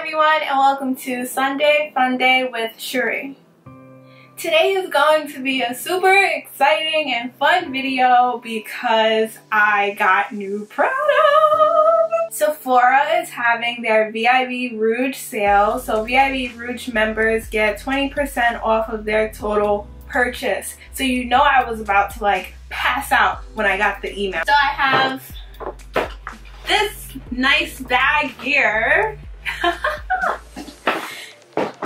everyone, and welcome to Sunday Fun Day with Cherri. Today is going to be a super exciting and fun video because I got new products. Sephora is having their Vib Rouge sale, so Vib Rouge members get 20% off of their total purchase. So you know I was about to like pass out when I got the email. So I have this nice bag here.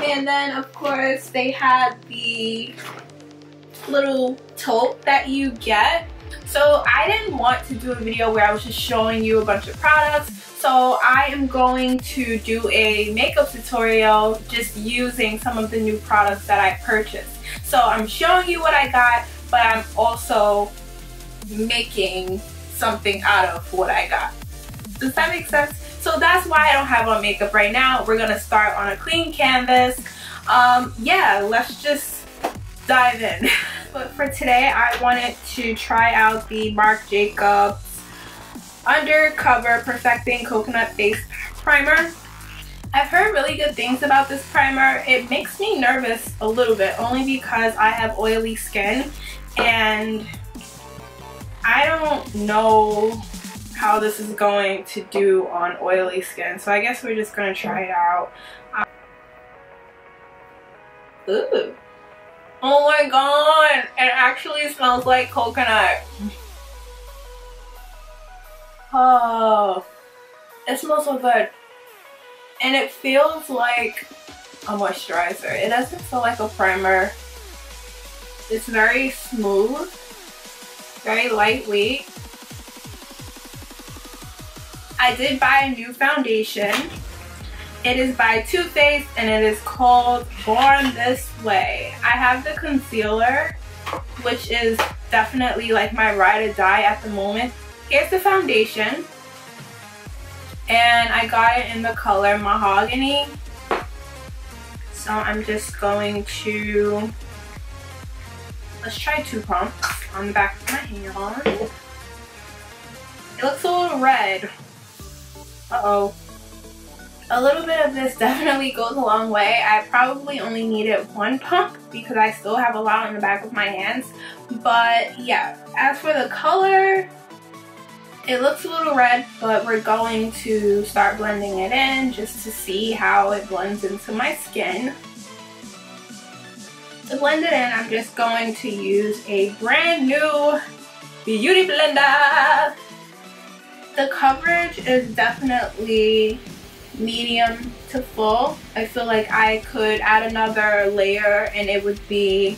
And then of course they had the little tote that you get. So I didn't want to do a video where I was just showing you a bunch of products, so I am going to do a makeup tutorial just using some of the new products that I purchased. So I'm showing you what I got, but I'm also making something out of what I got. Does that make sense? So that's why I don't have on makeup right now. We're gonna start on a clean canvas. Yeah, let's just dive in. But for today, I wanted to try out the Marc Jacobs Undercover Perfecting Coconut Face Primer. I've heard really good things about this primer. It makes me nervous a little bit, only because I have oily skin and I don't know how this is going to do on oily skin, so I guess we're just gonna try it out. Ooh. Oh my god, it actually smells like coconut. Oh, it smells so good. And it feels like a moisturizer. It doesn't feel like a primer. It's very smooth, very lightweight. I did buy a new foundation. It is by Too Faced and it is called Born This Way. I have the concealer, which is definitely like my ride or die at the moment. Here's the foundation. And I got it in the color Mahogany. So I'm just going to, let's try 2 pumps on the back of my hand. It looks a little red. Uh-oh. A little bit of this definitely goes a long way. I probably only needed 1 pump because I still have a lot on the back of my hands. But yeah, as for the color, it looks a little red, but we're going to start blending it in just to see how it blends into my skin. To blend it in, I'm just going to use a brand new beauty blender. The coverage is definitely medium to full. I feel like I could add another layer and it would be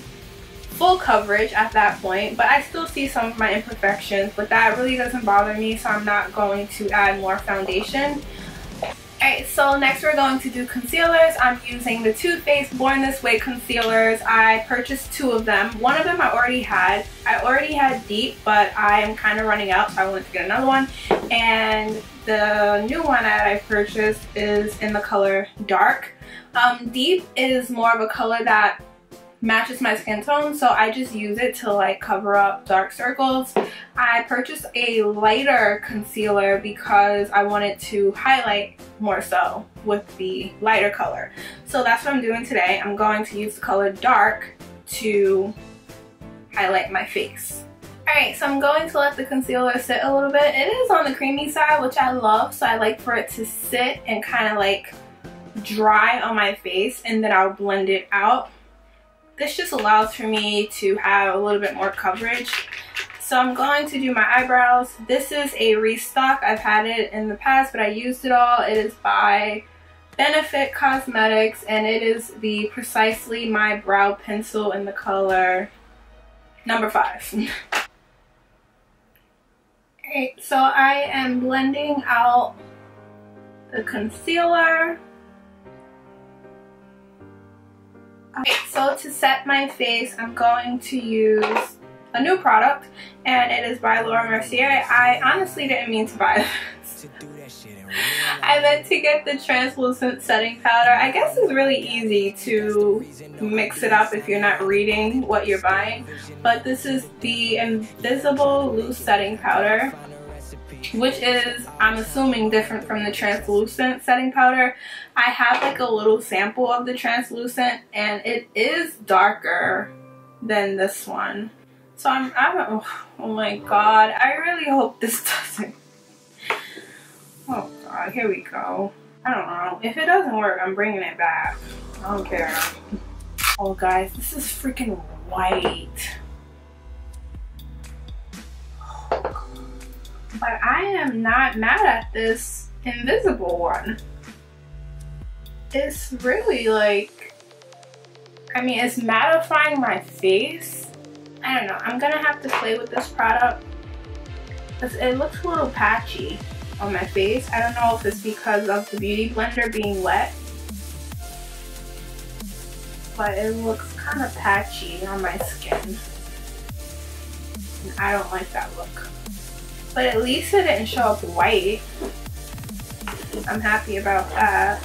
full coverage at that point, but I still see some of my imperfections, but that really doesn't bother me, so I'm not going to add more foundation. Alright, so next we're going to do concealers. I'm using the Too Faced Born This Way concealers. I purchased 2 of them. One of them I already had. I already had Deep, but I am kind of running out, so I wanted to get another one. And the new one that I purchased is in the color Dark. Deep is more of a color that matches my skin tone, so I just use it to like cover up dark circles. I purchased a lighter concealer because I wanted to highlight more so with the lighter color. So that's what I'm doing today. I'm going to use the color Dark to highlight my face. Alright, so I'm going to let the concealer sit a little bit. It is on the creamy side, which I love, so I like for it to sit and kind of like dry on my face, and then I'll blend it out. This just allows for me to have a little bit more coverage. So I'm going to do my eyebrows. This is a restock. I've had it in the past, but I used it all. It is by Benefit Cosmetics, and it is the Precisely My Brow Pencil in the color number 5. Alright, so I am blending out the concealer. Okay, so to set my face, I'm going to use a new product, and it is by Laura Mercier. I honestly didn't mean to buy this. I meant to get the translucent setting powder. I guess it's really easy to mix it up if you're not reading what you're buying, but this is the Invisible Loose Setting Powder. which is, I'm assuming, different from the translucent setting powder. I have like a little sample of the translucent and it is darker than this one. So oh my god, I really hope this doesn't. Oh god, here we go. I don't know. If it doesn't work, I'm bringing it back. I don't care. Oh guys, this is freaking white. But I am not mad at this invisible one. It's really like, I mean, it's mattifying my face. I don't know. I'm gonna have to play with this product because it looks a little patchy on my face. I don't know if it's because of the beauty blender being wet, but it looks kind of patchy on my skin. And I don't like that look. But at least it didn't show up white. I'm happy about that.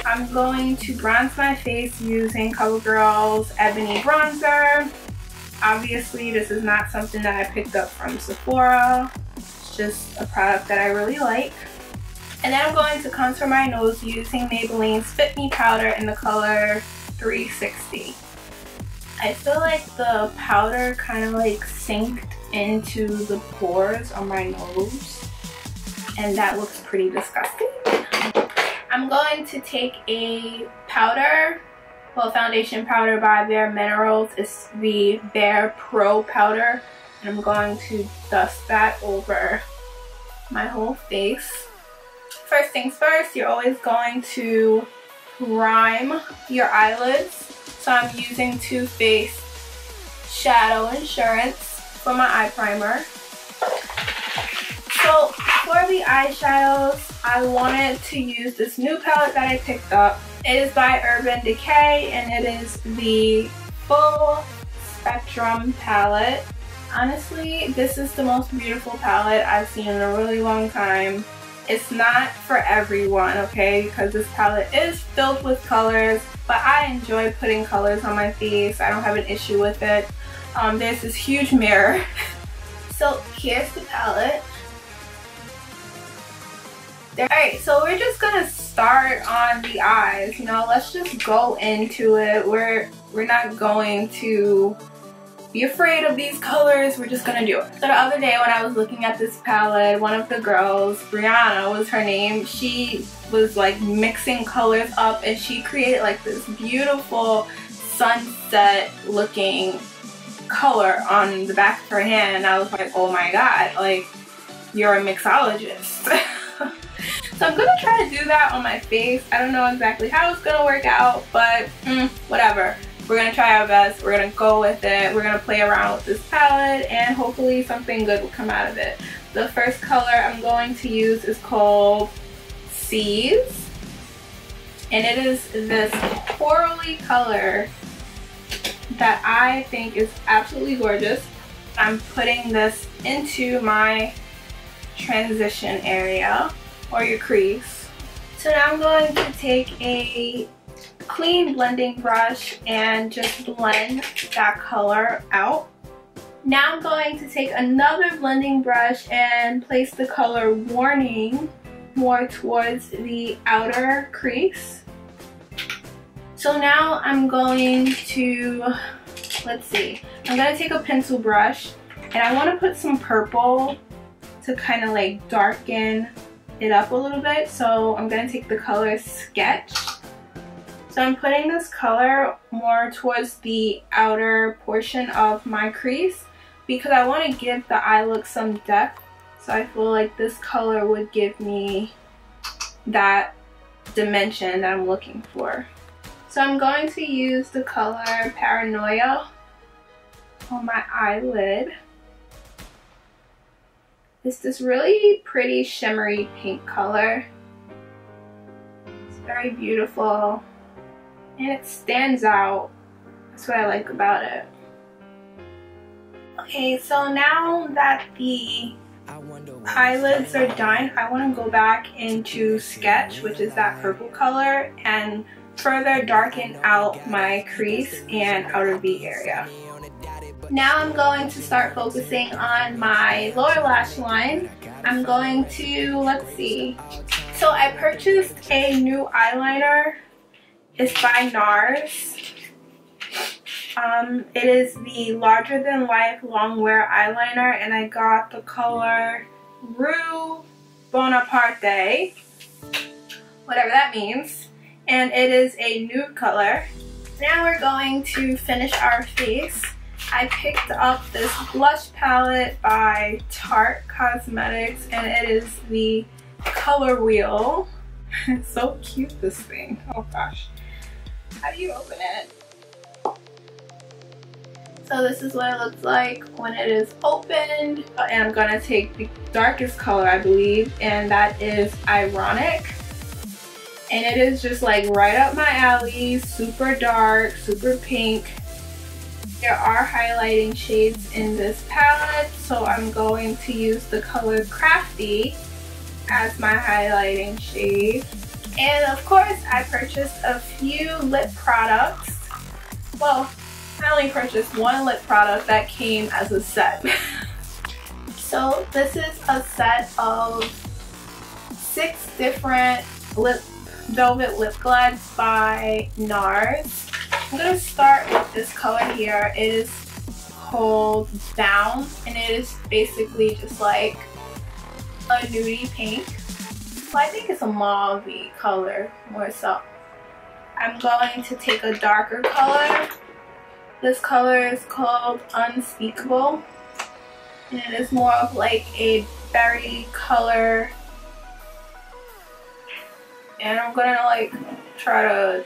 I'm going to bronze my face using CoverGirl's Ebony Bronzer. Obviously, this is not something that I picked up from Sephora. It's just a product that I really like. And then I'm going to contour my nose using Maybelline's Fit Me powder in the color 360. I feel like the powder kind of like sinked into the pores on my nose, and that looks pretty disgusting. I'm going to take a powder, well, foundation powder by Bare Minerals. It's the Bare Pro powder, and I'm going to dust that over my whole face. First things first, you're always going to prime your eyelids. So I'm using Too Faced Shadow Insurance for my eye primer. So for the eyeshadows, I wanted to use this new palette that I picked up. It is by Urban Decay and it is the Full Spectrum palette. Honestly, this is the most beautiful palette I've seen in a really long time. It's not for everyone, okay, because this palette is filled with colors, but I enjoy putting colors on my face. I don't have an issue with it. There's this huge mirror. So here's the palette. Alright, so we're just gonna start on the eyes. You know, let's just go into it. We're not going to be afraid of these colors. We're just gonna do it. So the other day when I was looking at this palette, one of the girls, Brianna was her name, she was like mixing colors up and she created like this beautiful sunset looking color on the back of her hand, and I was like, oh my god, like, you're a mixologist. So I'm gonna try to do that on my face. I don't know exactly how it's gonna work out, but whatever. We're gonna try our best. We're gonna go with it. We're gonna play around with this palette and hopefully something good will come out of it. The first color I'm going to use is called Seas, and it is this corally color that I think is absolutely gorgeous. I'm putting this into my transition area or your crease. So now I'm going to take a clean blending brush and just blend that color out. Now I'm going to take another blending brush and place the color Warning more towards the outer crease. So now I'm going to, let's see, I'm going to take a pencil brush and I want to put some purple to kind of like darken it up a little bit. So I'm going to take the color Sketch. So I'm putting this color more towards the outer portion of my crease because I want to give the eye look some depth. So I feel like this color would give me that dimension that I'm looking for. So I'm going to use the color Paranoia on my eyelid. It's this really pretty shimmery pink color. It's very beautiful and it stands out. That's what I like about it. Okay, so now that the eyelids are done, I want to go back into Sketch, which is that purple color, and further darken out my crease and outer V area. Now I'm going to start focusing on my lower lash line. I'm going to, let's see. So I purchased a new eyeliner. It's by NARS. It is the larger than life long wear eyeliner, and I got the color Rue Bonaparte, whatever that means, and it is a nude color. Now we're going to finish our face. I picked up this blush palette by Tarte Cosmetics, and it is the Color Wheel. It's so cute, this thing. Oh gosh. How do you open it? So this is what it looks like when it is opened. And I'm gonna take the darkest color, I believe, and that is Ironic. And it is just like right up my alley, super dark, super pink. There are highlighting shades in this palette, so I'm going to use the color Crafty as my highlighting shade. And of course, I purchased a few lip products. Well, I only purchased one lip product that came as a set. So this is a set of 6 different velvet lip gloss by NARS. I'm going to start with this color here. It is called Down, and it is basically just like a nudie pink. Well, I think it's a mauve-y color more so. I'm going to take a darker color. This color is called Unspeakable, and it is more of like a berry color. And I'm gonna like try to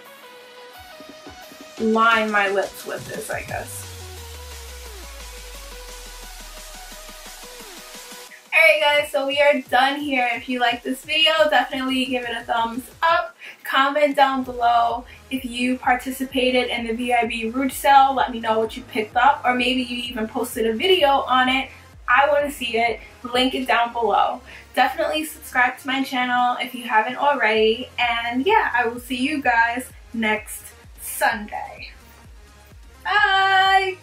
line my lips with this, I guess. Alright guys, so we are done here. If you like this video, definitely give it a thumbs up. Comment down below if you participated in the Vib Rouge sale. Let me know what you picked up, or maybe you even posted a video on it. I want to see it. Link it down below. Definitely subscribe to my channel if you haven't already. And yeah, I will see you guys next Sunday. Bye!